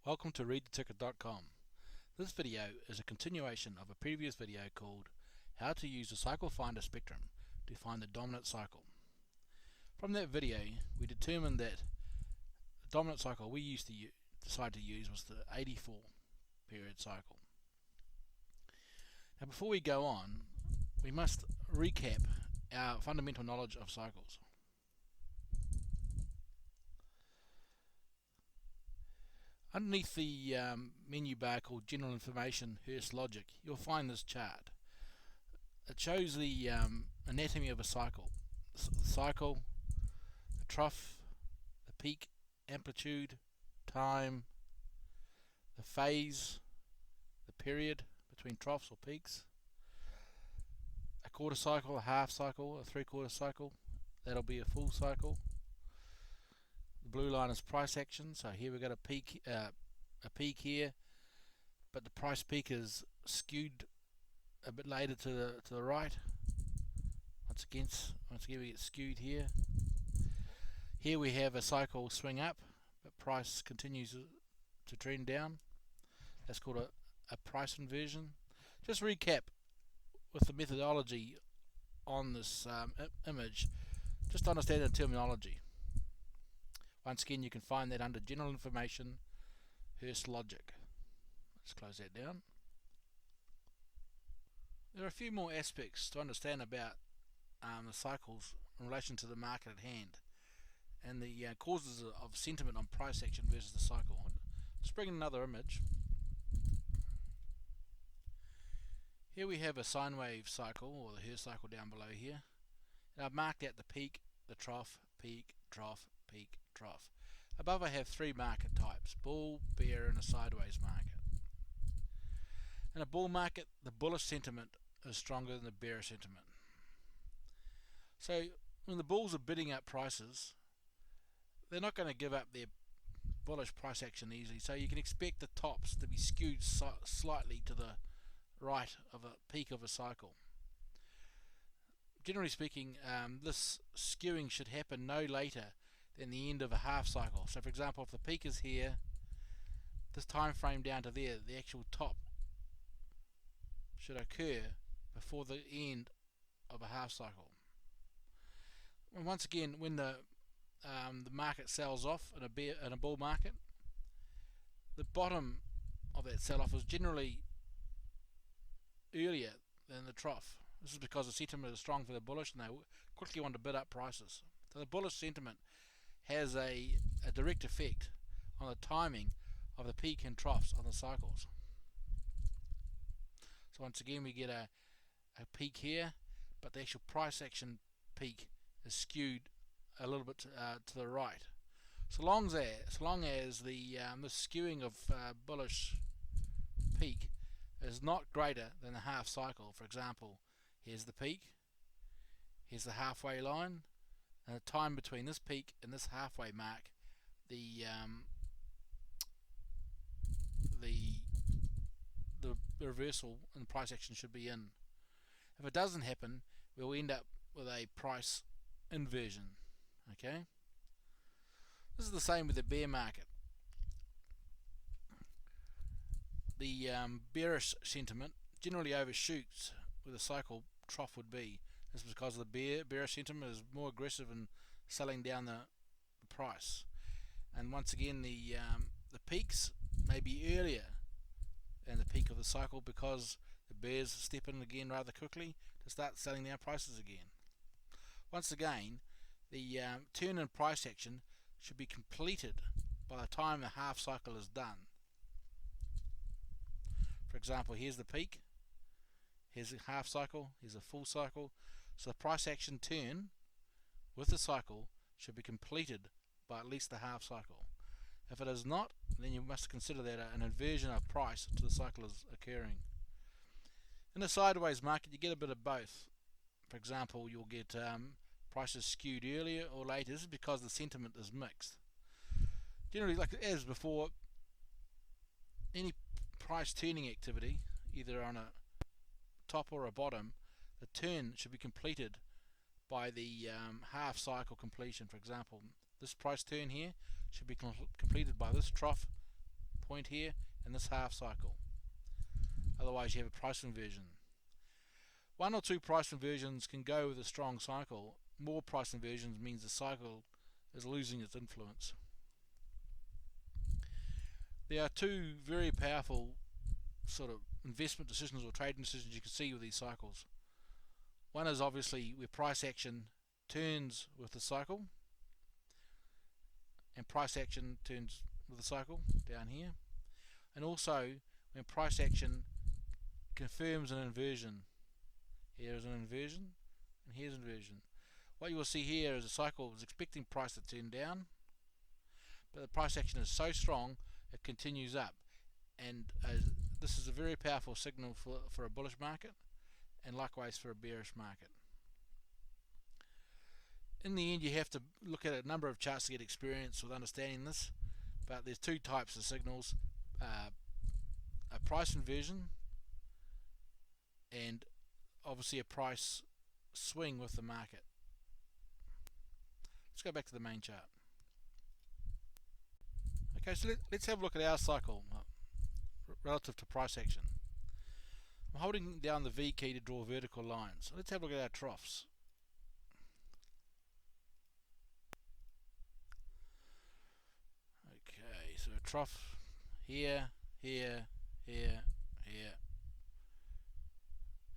Welcome to readtheticket.com. This video is a continuation of a previous video called How to Use the Cycle Finder Spectrum to Find the Dominant Cycle. From that video we determined that the dominant cycle we used to decide to use was the 84 period cycle. Now before we go on, we must recap our fundamental knowledge of cycles. Underneath the menu bar called General Information, Hurst Logic, you'll find this chart. It shows the anatomy of a cycle. The cycle, the trough, the peak, amplitude, time, the phase, the period between troughs or peaks, a quarter cycle, a half cycle, a three-quarter cycle, that'll be a full cycle. The blue line is price action, so here we've got a peak here, but the price peak is skewed a bit later to the right. Once again we get skewed here. Here we have a cycle swing up, but price continues to trend down. That's called a price inversion. Just recap with the methodology on this image, just to understand the terminology. Once again, you can find that under General Information, Hurst Logic. Let's close that down. There are a few more aspects to understand about the cycles in relation to the market at hand and the causes of sentiment on price action versus the cycle. Let's bring in another image. Here we have a sine wave cycle, or the Hurst cycle down below here. And I've marked out the peak, the trough, peak, trough, peak, trough. Above I have three market types: bull, bear and a sideways market. In a bull market, the bullish sentiment is stronger than the bearish sentiment. So when the bulls are bidding up prices, they're not going to give up their bullish price action easily, so you can expect the tops to be skewed slightly to the right of a peak of a cycle. Generally speaking, this skewing should happen no later than the end of a half cycle. So for example, if the peak is here, this time frame down to there, the actual top should occur before the end of a half cycle. And once again, when the market sells off in a bull market, the bottom of that sell-off is generally earlier than the trough. This is because the sentiment is strong for the bullish and they quickly want to bid up prices. So the bullish sentiment has a direct effect on the timing of the peak and troughs on the cycles. So once again we get a peak here, but the actual price action peak is skewed a little bit to the right. So long as the skewing of bullish peak is not greater than the half cycle. For example, here's the peak, here's the halfway line, and the time between this peak and this halfway mark, the reversal in price action should be in. If it doesn't happen, we'll end up with a price inversion. Okay, this is the same with the bear market. The bearish sentiment generally overshoots where the cycle trough would be. This is because the bearish sentiment is more aggressive in selling down the price. And once again, the peaks may be earlier than the peak of the cycle because the bears step in again rather quickly to start selling down prices again. Once again, the turn in price action should be completed by the time the half cycle is done. For example, here's the peak, here's a half cycle, here's a full cycle. So the price action turn with the cycle should be completed by at least the half cycle. If it is not, then you must consider that an inversion of price to the cycle is occurring. In a sideways market, you get a bit of both. For example, you'll get prices skewed earlier or later. This is because the sentiment is mixed. Generally, like as before, any price turning activity, either on a top or a bottom, the turn should be completed by the half cycle completion. For example, this price turn here should be completed by this trough point here and this half cycle. Otherwise you have a price inversion. One or two price inversions can go with a strong cycle. More price inversions means the cycle is losing its influence. There are two very powerful sort of investment decisions or trading decisions you can see with these cycles. One is obviously where price action turns with the cycle, and price action turns with the cycle down here, and also when price action confirms an inversion. Here is an inversion, and here's an inversion. What you will see here is the cycle is expecting price to turn down, but the price action is so strong it continues up, and this is a very powerful signal for a bullish market, and likewise for a bearish market. In the end, you have to look at a number of charts to get experience with understanding this, but there's two types of signals: a price inversion and obviously a price swing with the market. Let's go back to the main chart. Okay, so let's have a look at our cycle relative to price action. I'm holding down the V key to draw vertical lines. Let's have a look at our troughs. Okay, so a trough here, here, here, here,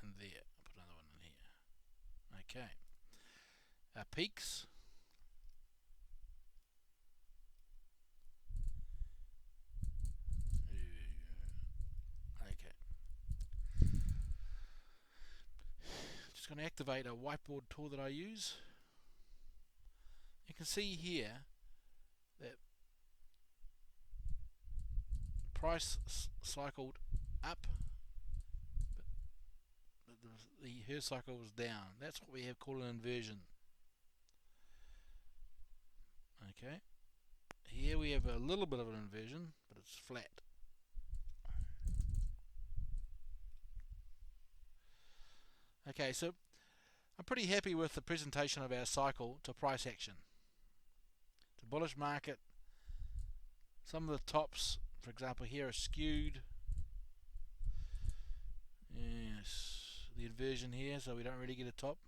and there. I'll put another one in here. Okay. Our peaks. Going to activate a whiteboard tool that I use. You can see here that price cycled up, but the Hurst cycle was down. That's what we have called an inversion. Okay, here we have a little bit of an inversion, but it's flat. Okay, so I'm pretty happy with the presentation of our cycle to price action. It's a bullish market. Some of the tops, for example, here are skewed. Yes, the inversion here, so we don't really get a top.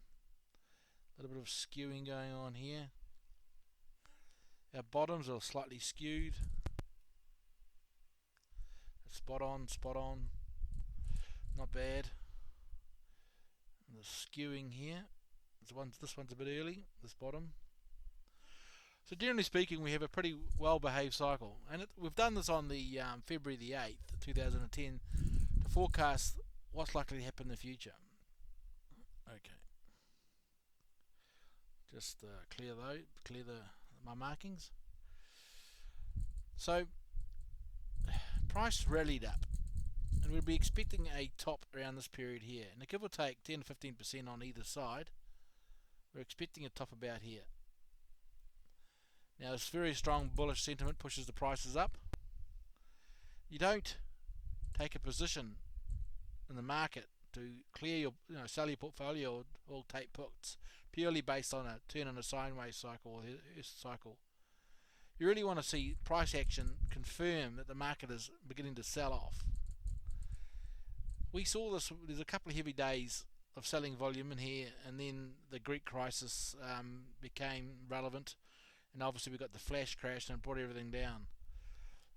A little bit of skewing going on here. Our bottoms are slightly skewed. Spot on, spot on. Not bad. The skewing here, this one's a bit early, this bottom. So generally speaking, we have a pretty well behaved cycle, and we've done this on the February the 8th 2010 to forecast what's likely to happen in the future. Okay, just clear my markings. So price rallied up, and we'll be expecting a top around this period here, and give or take 10 to 15% on either side. We're expecting a top about here. Now this very strong bullish sentiment pushes the prices up. You don't take a position in the market to clear your, sell your portfolio or take puts purely based on a turn on a sideways cycle or Hurst cycle. You really want to see price action confirm that the market is beginning to sell off. We saw this, there's a couple of heavy days of selling volume in here, and then the Greek crisis became relevant, and obviously we got the flash crash and brought everything down.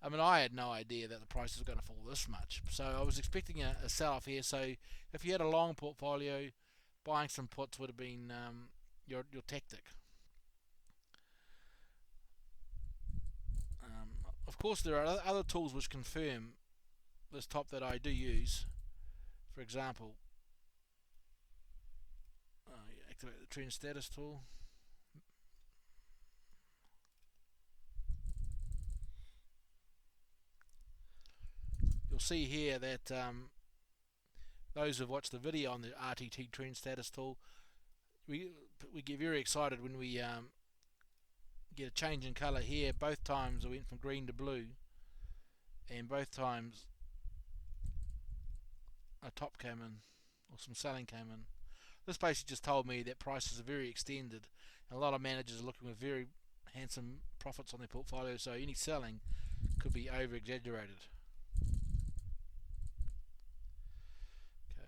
I mean, I had no idea that the price was going to fall this much, so I was expecting a sell-off here. So if you had a long portfolio, buying some puts would have been your tactic. Of course, there are other tools which confirm this top that I do use. For example, activate the trend status tool. You'll see here that those who've watched the video on the RTT trend status tool, we get very excited when we get a change in colour here. Both times I went from green to blue, and both times a top came in, or some selling came in. This basically just told me that prices are very extended, and a lot of managers are looking with very handsome profits on their portfolio, so any selling could be over exaggerated. Okay.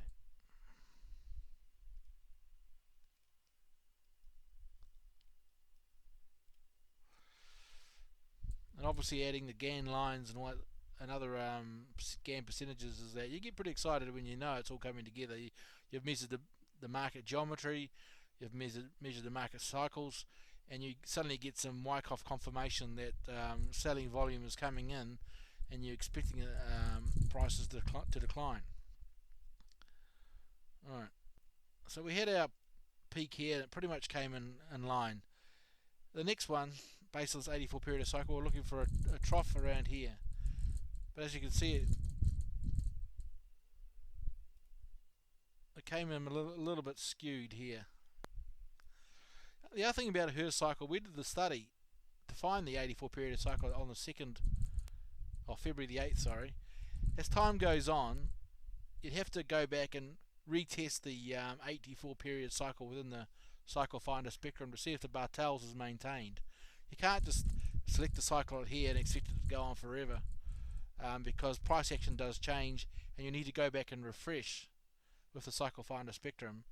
And obviously adding the GAN lines and what and other GAN percentages is that you get pretty excited when you know it's all coming together. You've measured the market geometry, you've measured the market cycles, and you suddenly get some Wyckoff confirmation that selling volume is coming in, and you're expecting prices to decline. All right, so we had our peak here, and it pretty much came in line. The next one, based on this 84 period of cycle, we're looking for a trough around here. But as you can see, it came in a little bit skewed here. The other thing about a Hurst cycle, we did the study to find the 84 period of cycle on the 2nd of February the 8th, sorry. As time goes on, you'd have to go back and retest the 84 period cycle within the cycle finder spectrum to see if the Bartels is maintained. You can't just select the cycle here and expect it to go on forever, because price action does change, and you need to go back and refresh with the cycle finder spectrum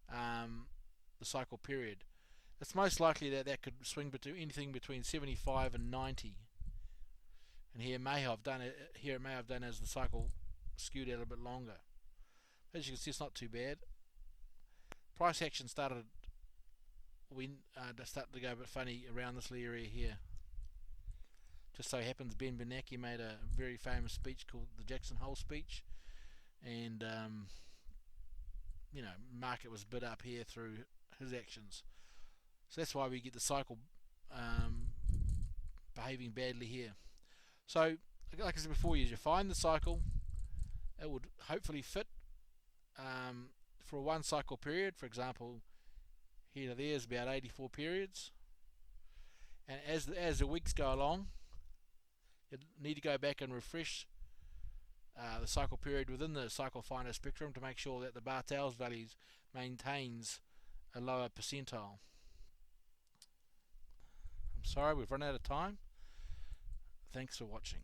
the cycle period. It's most likely that could swing between anything between 75 and 90, and here it may have done as the cycle skewed out a bit longer. As you can see, it's not too bad. Price action started to go a bit funny around this area here. Just so happens Ben Bernanke made a very famous speech called the Jackson Hole speech, and market was bid up here through his actions. So that's why we get the cycle behaving badly here. So, like I said before, you find the cycle. It would hopefully fit for a one cycle period. For example, here to there is about 84 periods. And as the weeks go along, you need to go back and refresh the cycle period within the cycle finder spectrum to make sure that the Bartels values maintains a lower percentile. I'm sorry, we've run out of time. Thanks for watching.